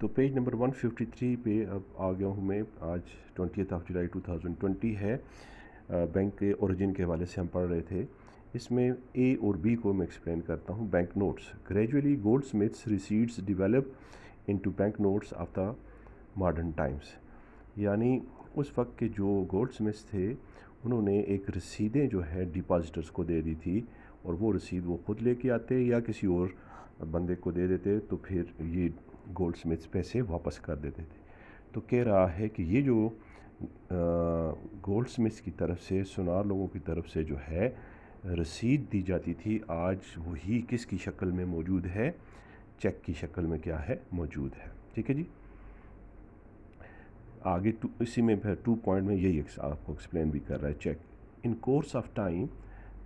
تو page number 153 پہ اب آ گیا ہوں میں. آج 20 جولائی 2020 ہے. بینک کے اوریجن کے حوالے سے ہم پڑھ رہے تھے. اس میں اے اور بی کو میں ایکسپلین کرتا ہوں. Bank notes. Gradually gold smiths receipts develop into bank notes of the modern Times. یعنی اس وقت کے جو گولڈ اسمتھس تھے انہوں نے ایک رسیدیں جو ہے ڈپازٹرز کو دے دی تھی، اور وہ رسید وہ خود لے کے آتے یا کسی اور بندے کو دے دیتے، تو پھر یہ گولڈ اسمتھس پیسے واپس کر دیتے تھے. تو کہہ رہا ہے کہ یہ جو گولڈ اسمتھس کی طرف سے سونار لوگوں کی طرف سے جو ہے رسید دی جاتی تھی، آج وہی کس کی شکل میں موجود ہے؟ چیک کی شکل میں کیا ہے؟ موجود ہے. ٹھیک ہے جی. آگے اسی میں پھر 2 پوائنٹ میں یہی آپ کو ایکسپلین بھی کر رہا ہے. Check. In course of time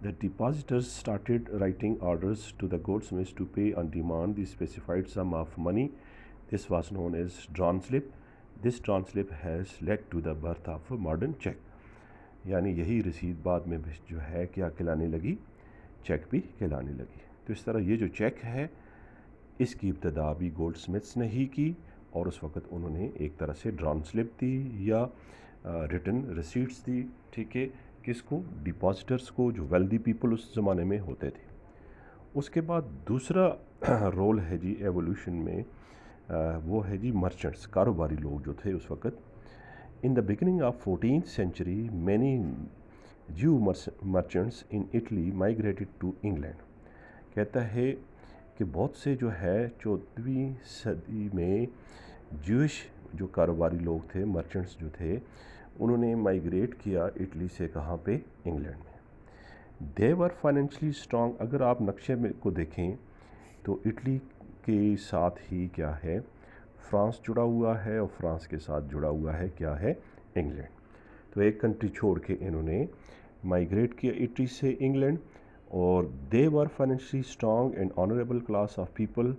the depositors started writing orders to the goldsmiths to pay on demand the specified sum of money. This was known as drawn slip. This drawn slip has led to the birth of a modern check. یعنی یہی رسید بعد میں جو ہے کیا کہلانے لگی؟ Check بھی کہلانے لگی. تو اس طرح یہ جو چیک ہے اس کی ابتدا بھی گولڈ اسمتھس نے ہی کی، اور اس وقت انہوں نے ایک طرح سے ڈران سلپ دی یا ریٹن ریسیٹس دی. ٹھیک ہے. کس کو؟ ڈپازٹرز کو، جو ویلدی پیپل اس زمانے میں ہوتے تھے. اس کے بعد دوسرا رول ہے جی ایولیوشن میں، وہ ہے جی مرچنٹس، کاروباری لوگ جو تھے اس وقت. In the beginning of 14th century many Jew merchants in Italy migrated to England. کہتا ہے کہ بہت سے جو ہے 14ویں صدی میں جوش جو کاروباری لوگ تھے، مرچنٹس جو تھے، انہوں نے مائیگریٹ کیا اٹلی سے. کہاں پہ؟ انگلینڈ میں. دے ور فائنینشلی اسٹرانگ. اگر آپ نقشے میں کو دیکھیں تو اٹلی کے ساتھ ہی کیا ہے؟ فرانس جڑا ہوا ہے، اور فرانس کے ساتھ جڑا ہوا ہے کیا ہے؟ انگلینڈ. تو ایک کنٹری چھوڑ کے انہوں نے مائیگریٹ کیا اٹلی سے انگلینڈ. اور they were financially strong and honourable class of people.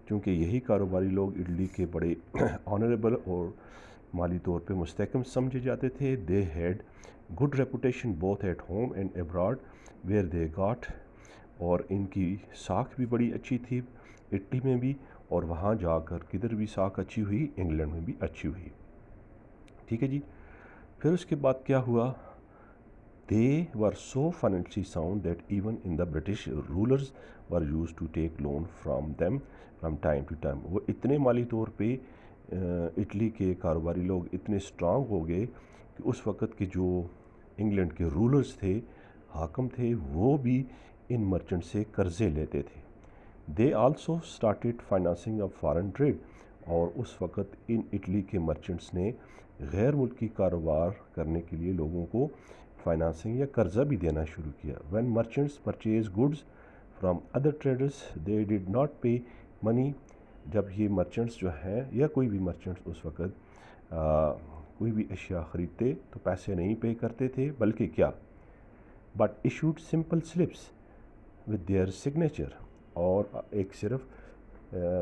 چونکہ یہی کاروباری لوگ اٹلی کے بڑے آنریبل اور مالی طور پہ مستحکم سمجھے جاتے تھے. They had good reputation both at home and abroad where they got. اور ان کی ساکھ بھی بڑی اچھی تھی اٹلی میں بھی، اور وہاں جا کر کدھر بھی ساکھ اچھی ہوئی؟ انگلینڈ میں بھی اچھی ہوئی. ٹھیک ہے جی. پھر اس کے بعد کیا ہوا؟ They were so financially sound that even in the British rulers were used to take loan from them from time to time. وہ اتنے مالی طور پہ اٹلی کے کاروباری لوگ اتنے اسٹرانگ ہو گئے کہ اس وقت کے جو انگلینڈ کے رولرز تھے، حاکم تھے، وہ بھی ان مرچنٹ سے قرضے لیتے تھے. They also started financing of foreign trade. اور اس وقت ان اٹلی کے مرچنٹس نے غیر ملکی کاروبار کرنے کے لیے لوگوں کو فائنانسنگ یا قرضہ بھی دینا شروع کیا. When merchants purchase goods from other traders they did not pay money. جب یہ مرچنٹس جو ہیں یا کوئی بھی مرچنٹس اس وقت کوئی بھی اشیاء خریدتے تو پیسے نہیں پے کرتے تھے، بلکہ کیا؟ But issued simple slips with their signature. اور ایک صرف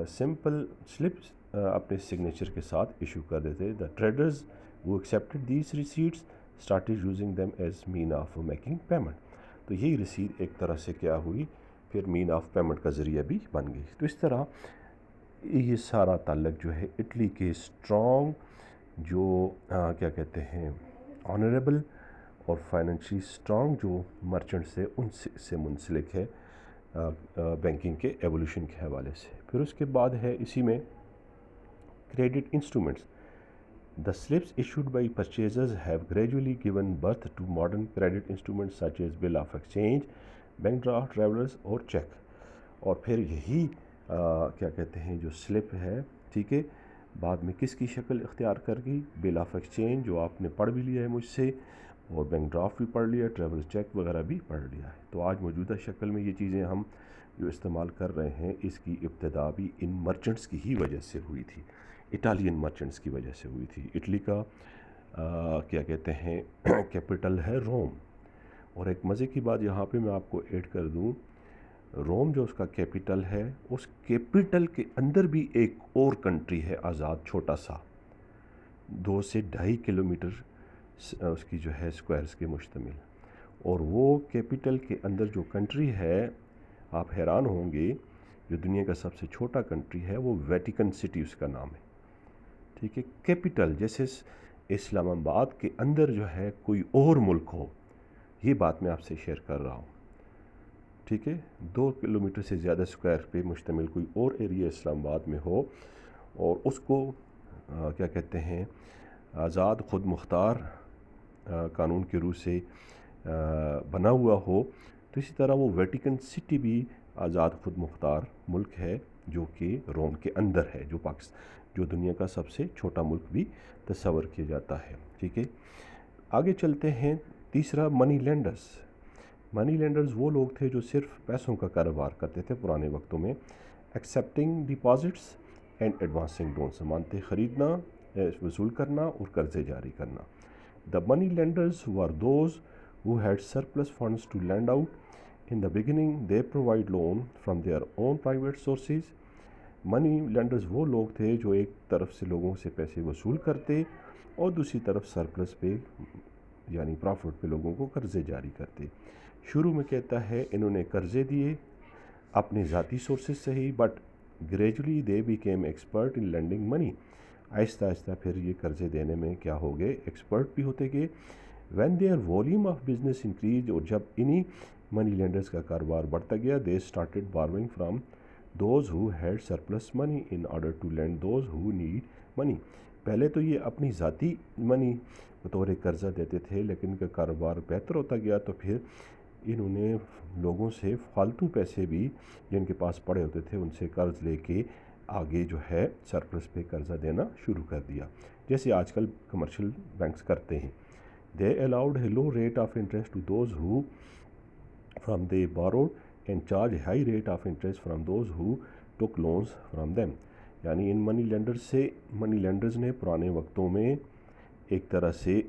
سمپل سلپس اپنے سگنیچر کے ساتھ ایشو کر دیتے. The traders who accepted these receipts started using them as mean of making payment. تو یہی رسید ایک طرح سے کیا ہوئی؟ پھر مین آف پیمنٹ کا ذریعہ بھی بن گئی. تو اس طرح یہ سارا تعلق جو ہے اٹلی کے اسٹرانگ جو کیا کہتے ہیں آنریبل اور فائنینشلی اسٹرانگ جو مرچنٹس ہیں ان سے منسلک ہے بینکنگ کے ایولیوشن کے حوالے سے. پھر اس کے بعد ہے اسی میں credit instruments. The slips issued by purchasers have gradually given birth to modern credit instruments such as bill of exchange, bank draft, travelers اور check. اور پھر یہی کیا کہتے ہیں جو سلپ ہے، ٹھیک ہے، بعد میں کس کی شکل اختیار کر گئی؟ بل آف ایکسچینج جو آپ نے پڑھ بھی لیا ہے مجھ سے، اور بینک ڈرافٹ بھی پڑھ لیا، ٹریول چیک وغیرہ بھی پڑھ لیا ہے. تو آج موجودہ شکل میں یہ چیزیں ہم جو استعمال کر رہے ہیں، اس کی ابتدا بھی ان مرچنٹس کی ہی وجہ سے ہوئی تھی، اٹالین مرچنٹس کی وجہ سے ہوئی تھی. اٹلی کا کیا کہتے ہیں کیپٹل ہے روم. اور ایک مزے کی بات یہاں پہ میں آپ کو ایڈ کر دوں، روم جو اس کا کیپٹل ہے، اس کیپٹل کے اندر بھی ایک اور کنٹری ہے آزاد، چھوٹا سا، 2 سے 2.5 کلومیٹر اس کی جو ہے اسکوائرس کے مشتمل. اور وہ کیپٹل کے اندر جو کنٹری ہے، آپ حیران ہوں گے جو دنیا کا سب سے چھوٹا کنٹری ہے وہ ویٹیکن سٹی اس کا نام ہے، ٹھیک ہے. کیپٹل جیسے اسلام آباد کے اندر جو ہے کوئی اور ملک ہو، یہ بات میں آپ سے شیئر کر رہا ہوں، ٹھیک ہے. 2 کلومیٹر سے زیادہ اسکوائر پہ مشتمل کوئی اور ایریا اسلام آباد میں ہو اور اس کو کیا کہتے ہیں آزاد خود مختار قانون کے روح سے بنا ہوا ہو، تو اسی طرح وہ ویٹیکن سٹی بھی آزاد خود مختار ملک ہے جو کہ روم کے اندر ہے، جو دنیا کا سب سے چھوٹا ملک بھی تصور کیا جاتا ہے، ٹھیک ہے. آگے چلتے ہیں. تیسرا، منی لینڈرز. منی لینڈرز وہ لوگ تھے جو صرف پیسوں کا کاروبار کرتے تھے پرانے وقتوں میں. Accepting deposits and advancing loans, مانتے خریدنا، وصول کرنا اور قرضے جاری کرنا. The money lenders were those who had surplus funds to lend out. In the beginning, they provide loan from their own private sources. Money landers وہ لوگ تھے جو ایک طرف سے لوگوں سے پیسے وصول کرتے اور دوسری طرف سرپلس پہ یعنی پرافٹ پہ لوگوں کو قرضے جاری کرتے. شروع میں کہتا ہے انہوں نے قرضے دیے اپنے ذاتی سورسز سے ہی، but gradually they became expert in lending money. آہستہ آہستہ پھر یہ قرضے دینے میں کیا ہو گئے، ایکسپرٹ بھی ہوتے گئے. When their volume of business increase, اور جب انہی منی لینڈرز کا کاروبار بڑھتا گیا، they started borrowing from those who had surplus money in order to lend those who need money. پہلے تو یہ اپنی ذاتی منی بطور قرضہ دیتے تھے، لیکن ان کا کاروبار بہتر ہوتا گیا تو پھر انہوں نے لوگوں سے فالتو پیسے بھی جن کے پاس پڑے ہوتے تھے ان سے قرض لے کے آگے جو ہے سرپلس پہ قرضہ دینا شروع کر دیا، جیسے آج کل کمرشل بینکس کرتے ہیں. They allowed a low rate of interest to those who from they borrowed and charge high rate of interest from those who took loans from them. یعنی ان منی لینڈرز نے پرانے وقتوں میں ایک طرح سے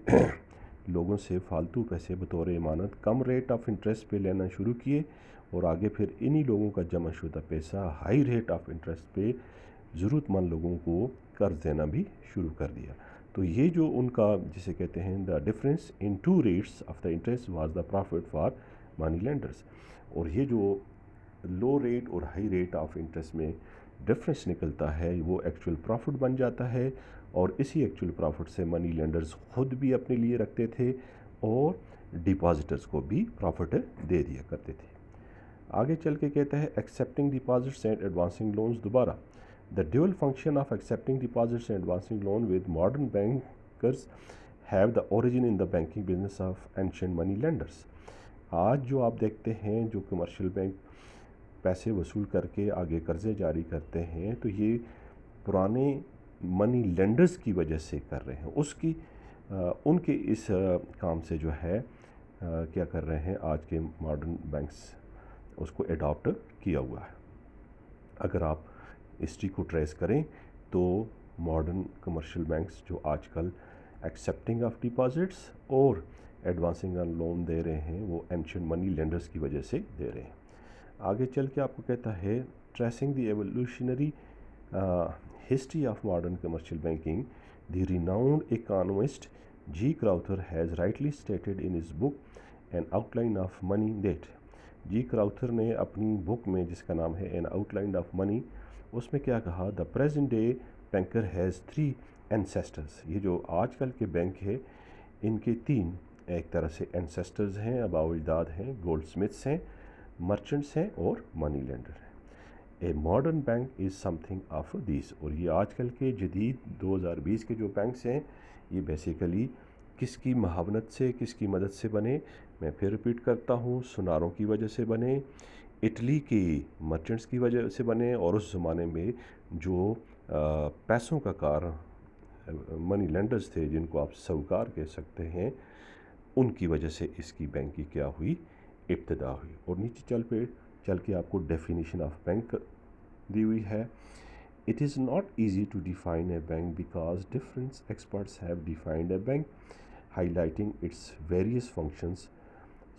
لوگوں سے فالتو پیسے بطور امانت کم ریٹ آف انٹرسٹ پہ لینا شروع کیے، اور آگے پھر انہی لوگوں کا جمع شدہ پیسہ ہائی ریٹ آف انٹرسٹ پہ ضرورت مند لوگوں کو قرض دینا بھی شروع کر دیا. تو یہ جو ان کا جسے کہتے ہیں the difference in two rates of the interest was the profit for money lenders. اور یہ جو لو ریٹ اور ہائی ریٹ آف انٹرسٹ میں ڈفرینس نکلتا ہے وہ ایکچوئل پرافٹ بن جاتا ہے، اور اسی ایکچوئل پرافٹ سے منی لینڈرز خود بھی اپنے لیے رکھتے تھے اور ڈپازٹرز کو بھی پرافٹ دے دیا کرتے تھے. آگے چل کے کہتا ہے accepting deposits and advancing loans. دوبارہ the dual function of accepting deposits and advancing loan with modern bankers have the origin in the banking business of ancient money lenders. آج جو آپ دیکھتے ہیں جو کمرشل بینک پیسے وصول کر کے آگے قرضے جاری کرتے ہیں، تو یہ پرانے منی لینڈرز کی وجہ سے کر رہے ہیں. ان کے اس کام سے جو ہے کیا کر رہے ہیں آج کے ماڈرن بینکس اس کو اڈاپٹ کیا ہوا ہے. اگر آپ ہسٹری کو ٹریس کریں تو ماڈرن کمرشل بینکس جو آج کل ایکسیپٹنگ آف ڈپازٹس اور ایڈوانسنگ آن لون دے رہے ہیں وہ اینشینٹ منی لینڈرز کی وجہ سے دے رہے ہیں. آگے چل کے آپ کو کہتا ہے tracing the evolutionary history of modern commercial banking. The renowned economist G Crowther has rightly stated in his book an outline of money that. G Crowther نے اپنی بک میں جس کا نام ہے an outline of money, اس میں کیا کہا، the present day banker has 3 ancestors. یہ جو آج کل کے بینک ہے ان کے 3 ایک طرح سے اینسیسٹرز ہیں، آباء و اجداد ہیں، گولڈ سمتھس ہیں، مرچنٹس ہیں اور منی لینڈر ہیں. A modern bank is some thing of these. اور یہ آج کل کے جدید 2020 کے جو بینکس ہیں یہ بیسیکلی کس کی معاونت سے، کس کی مدد سے بنے، میں پھر ریپیٹ کرتا ہوں، سوناروں کی وجہ سے بنے، اٹلی کی مرچنٹس کی وجہ سے بنے، اور اس زمانے میں جو پیسوں کا کار منی لینڈرز تھے جن کو آپ ساہوکار کہہ سکتے ہیں، ان کی وجہ سے اس کی بینک کی کیا ہوئی، ابتدا ہوئی. اور نیچے چل کے آپ کو ڈیفینیشن آف بینک دی ہوئی ہے. It is not easy to define a bank because different experts have defined a bank, highlighting its various functions.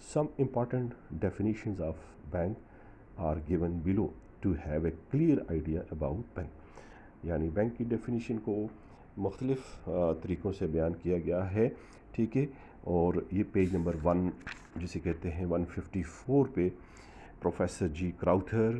Some important definitions of bank are given below to have a clear idea about bank. یعنی bank کی definition کو مختلف طریقوں سے بیان کیا گیا ہے، ٹھیک ہے. اور یہ پیج نمبر 1 جسے کہتے ہیں 154 پہ professor G کراؤتھر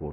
4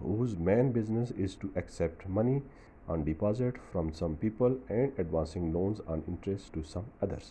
whose main business is to accept money on deposit from some people and advancing loans on interest to some others।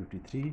53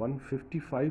155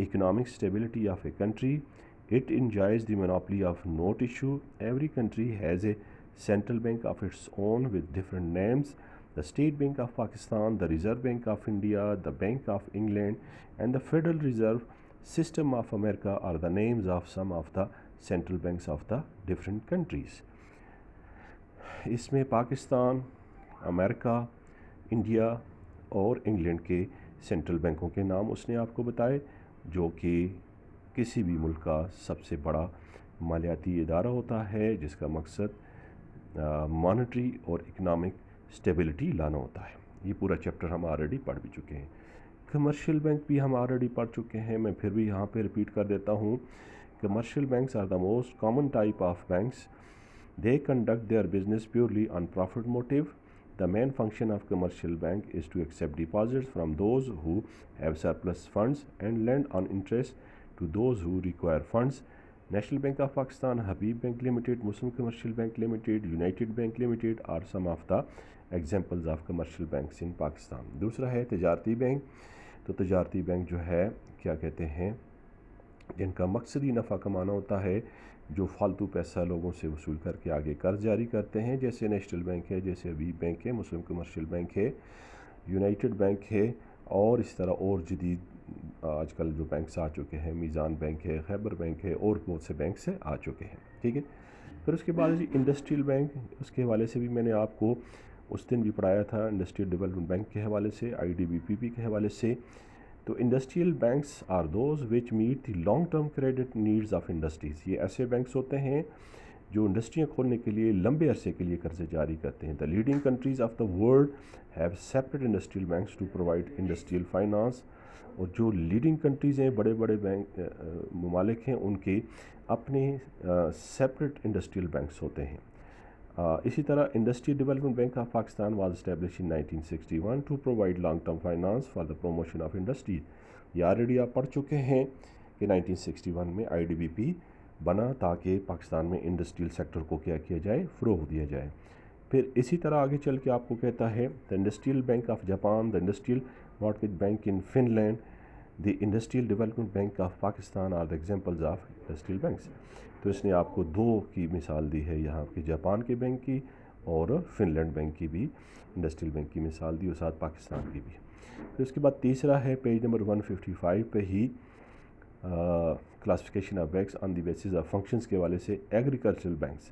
economic stability of a country. It enjoys the monopoly of note issue. Every country has a central bank of its own with different names. The State Bank of Pakistan, the Reserve Bank of India, the Bank of England, and the Federal Reserve System of America are the names of some of the central banks of the different countries. اس میں پاکستان، امریکہ، India اور England کے central بینکوں کے نام اس نے آپ کو بتائے، جو کہ کسی بھی ملک کا سب سے بڑا مالیاتی ادارہ ہوتا ہے، جس کا مقصد مانیٹری اور اکنامک اسٹیبلٹی لانا ہوتا ہے۔ یہ پورا چیپٹر ہم آلریڈی پڑھ بھی چکے ہیں۔ کمرشل بینک بھی ہم آلریڈی پڑھ چکے ہیں، میں پھر بھی یہاں پہ ریپیٹ کر دیتا ہوں۔ Commercial banks are the most common type of banks. They conduct their business purely on profit motive. The main function of commercial bank is to accept deposits from those who have surplus funds and lend on interest to those who require funds. National Bank of Pakistan, Habib Bank Limited, Muslim Commercial Bank Limited, United Bank Limited are some of the examples of commercial banks in Pakistan. دوسرا ہے تجارتی bank. تو تجارتی bank جو ہے کیا کہتے ہیں، جن کا مقصدی نفع کمانا ہوتا ہے، جو فالتو پیسہ لوگوں سے وصول کر کے آگے قرض جاری کرتے ہیں، جیسے نیشنل بینک ہے، جیسے حبیب بینک ہے، مسلم کمرشل بینک ہے، یونائٹڈ بینک ہے، اور اس طرح اور جدید آج کل جو بینکس آ چکے ہیں، میزان بینک ہے، خیبر بینک ہے، اور بہت سے بینکس آ چکے ہیں، ٹھیک ہے۔ پھر اس کے بعد انڈسٹریل بینک، اس کے حوالے سے بھی میں نے آپ کو اس دن بھی پڑھایا تھا، انڈسٹریل ڈیولپمنٹ بینک کے حوالے سے، آئی ڈی بی پی پی کے حوالے سے۔ تو industrial banks are those which meet the long term credit needs of industries. یہ ایسے بینکس ہوتے ہیں جو انڈسٹریاں کھولنے کے لیے لمبے عرصے کے لیے قرضے جاری کرتے ہیں. The leading countries of the world have separate industrial banks to provide industrial finance. اور جو لیڈنگ کنٹریز ہیں، بڑے بڑے بینک ممالک ہیں، ان کے اپنے سیپریٹ انڈسٹریل بینکس ہوتے ہیں. اسی طرح industry development bank of Pakistan was establish in 1961 to provide long term finance for the promotion of industry. یہ آلریڈی آپ پڑھ چکے ہیں کہ 1961 میں آئی ڈی بی پی بنا تاکہ پاکستان میں انڈسٹریل سیکٹر کو کیا کیا جائے، فروغ دیا جائے. پھر اسی طرح آگے چل کے آپ کو کہتا ہے the industrial bank of Japan, the industrial market bank in Finland, the industrial development bank of Pakistan are the examples of industrial banks. تو اس نے آپ کو دو کی مثال دی ہے یہاں کے، جاپان کے بینک کی اور فن لینڈ بینک کی بھی انڈسٹریل بینک کی مثال دی، اور ساتھ پاکستان کی بھی. پھر اس کے بعد تیسرا ہے پیج نمبر 155 پہ ہی classification of banks on the basis of functions کے حوالے سے. ایگریکلچرل بینکس،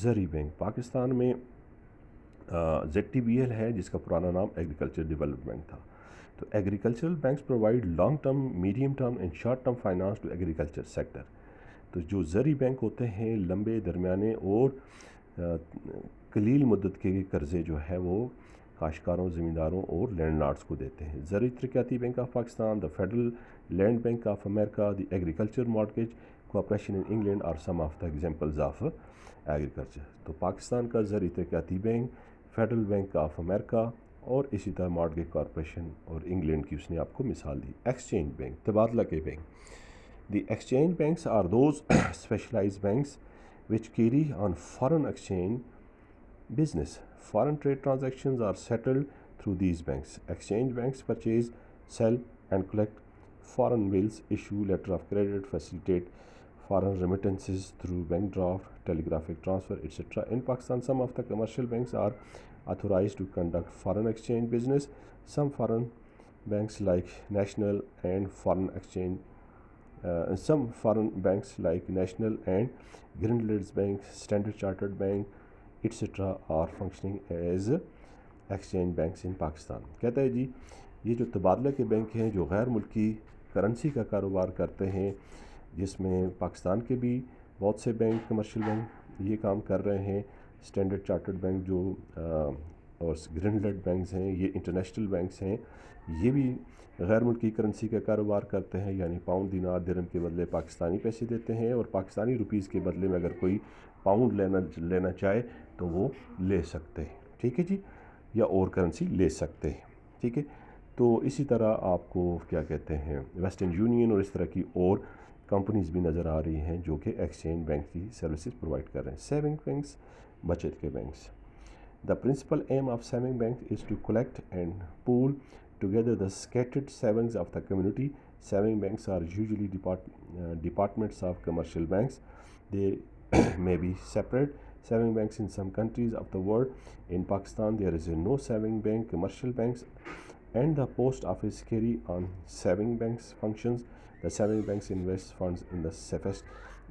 زرعی بینک پاکستان میں زیڈ ٹی بی ایل ہے، جس کا پرانا نام ایگریکلچر ڈیولپمنٹ تھا. تو agricultural banks provide long term, medium term and short term finance to agriculture sector. تو جو زرعی بینک ہوتے ہیں، لمبے، درمیانے اور قلیل مدت کے قرضے جو ہے وہ کاشتکاروں، زمینداروں اور لینڈ لارڈس کو دیتے ہیں. زرعی ترقیاتی bank of Pakistan, the federal land bank of America, the agriculture mortgage cooperation in England are some of the examples of agriculture. تو پاکستان کا زرعی ترقیاتی bank, federal bank of America, اور اسی طرح مارٹگیج کارپوریشن اور انگلینڈ کی اس نے آپ کو مثال دی. ایکسچینج بینک، تبادلہ کے bank. The exchange banks are those specialized banks which carry on foreign exchange business. Foreign trade transactions are settled through these banks. Exchange banks purchase, sell and collect foreign bills, issue letter of credit, facilitate foreign remittances through bank draft, telegraphic transfer, etc. In Pakistan, some of the commercial banks are authorized to conduct foreign exchange business. Some foreign banks like National and Foreign Exchange some foreign banks like National and Grindlads Bank, Standard Chartered Bank, etc. are functioning as exchange banks in Pakistan. کہتا ہے جی یہ جو تبادلہ کے bank ہیں، جو غیر ملکی کرنسی کا کاروبار کرتے ہیں، جس میں پاکستان کے بھی بہت سے بینک، کمرشل بینک یہ کام کر رہے ہیں. اسٹینڈرڈ چارٹرڈ بینک جو اور گرینڈلڈ بینکس ہیں، یہ انٹرنیشنل بینکس ہیں، یہ بھی غیر ملکی کرنسی کا کاروبار کرتے ہیں، یعنی پاؤنڈ، دینار، درہم کے بدلے پاکستانی پیسے دیتے ہیں، اور پاکستانی روپیز کے بدلے میں اگر کوئی پاؤنڈ لینا چاہے تو وہ لے سکتے ہیں، ٹھیک ہے جی، یا اور کرنسی لے سکتے ہیں، ٹھیک ہے. تو اسی طرح آپ کو کیا کہتے ہیں، ویسٹرن یونین اور اس طرح کی اور کمپنیز بھی نظر آ رہی ہیں جو کہ ایکسچینج بینک کی سروسز پرووائڈ کر رہے ہیں. سیونگ بینکس، بچت کے banks. The principal aim of saving banks is to collect and pool together the scattered savings of the community. Saving banks are usually departments of commercial banks. They may be separate saving banks in some countries of the world. In Pakistan, there is no saving bank. Commercial banks and the post office carry on saving banks functions. The saving banks invest funds in the safest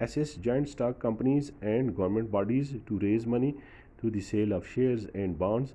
assess joint stock companies and government bodies to raise money through the sale of shares and bonds।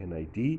NIT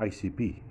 ICP,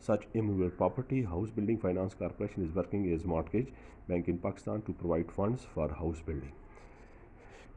such immovable property. House Building Finance Corporation is working as mortgage bank in Pakistan to provide funds for house building.